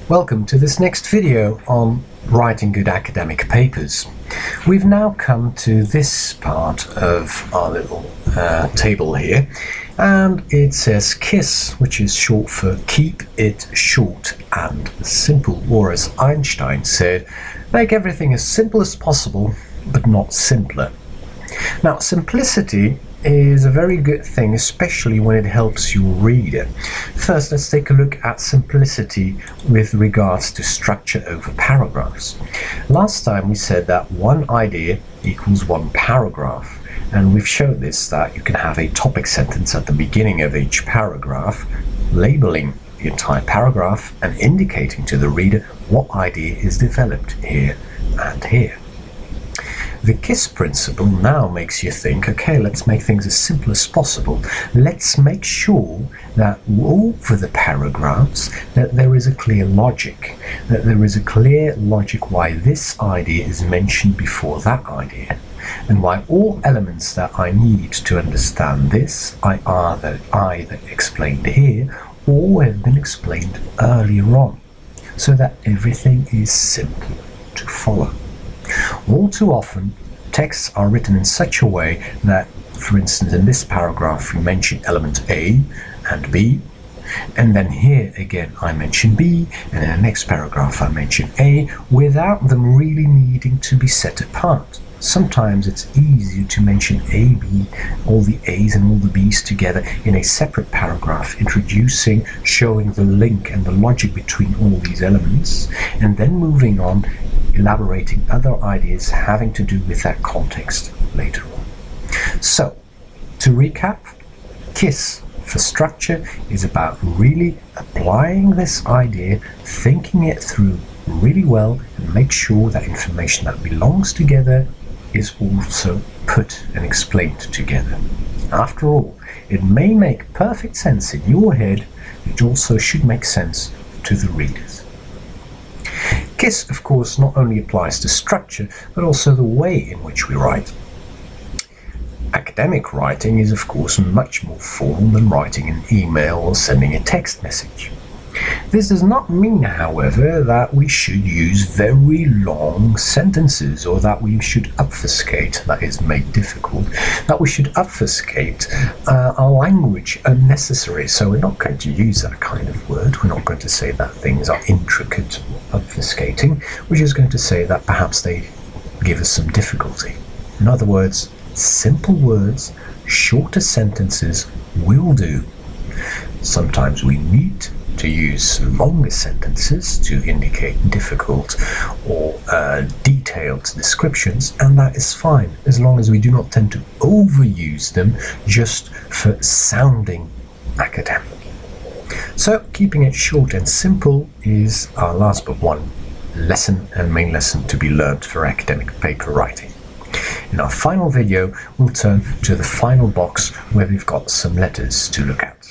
Welcome to this next video on writing good academic papers. We've now come to this part of our little table here, and it says KISS, which is short for keep it short and simple, or as Einstein said, make everything as simple as possible but not simpler. Now, simplicity is a very good thing, especially when it helps your reader. First, let's take a look at simplicity with regards to structure over paragraphs. Last time we said that one idea equals one paragraph, and we've shown this, that you can have a topic sentence at the beginning of each paragraph, labeling the entire paragraph and indicating to the reader what idea is developed here and here. The KISS principle now makes you think, okay, let's make things as simple as possible. Let's make sure that over the paragraphs that there is a clear logic, why this idea is mentioned before that idea, and why all elements that I need to understand this are either explained here or have been explained earlier on, so that everything is simple to follow. All too often, texts are written in such a way that, for instance, in this paragraph, we mention element A and B, and then here again I mention B, and in the next paragraph I mention A, without them really needing to be set apart. Sometimes it's easier to mention A, B, all the A's and all the B's together in a separate paragraph, introducing, showing the link and the logic between all these elements, and then moving on, elaborating other ideas having to do with that context later on. So, to recap, KISS for structure is about really applying this idea, thinking it through really well, and make sure that information that belongs together is also put and explained together. After all, it may make perfect sense in your head, it also should make sense to the readers. KISS, of course, not only applies to structure, but also the way in which we write. Academic writing is, of course, much more formal than writing an email or sending a text message. This does not mean, however, that we should use very long sentences, or that we should obfuscate, that is made difficult, that we should obfuscate our language unnecessary. So we're not going to use that kind of word. We're not going to say that things are intricate, obfuscating. We're just going to say that perhaps they give us some difficulty. In other words, simple words, shorter sentences will do. Sometimes we need to use longer sentences to indicate difficult or detailed descriptions, and that is fine, as long as we do not tend to overuse them just for sounding academic. So, keeping it short and simple is our last but one lesson and main lesson to be learned for academic paper writing. In our final video, we'll turn to the final box where we've got some letters to look at.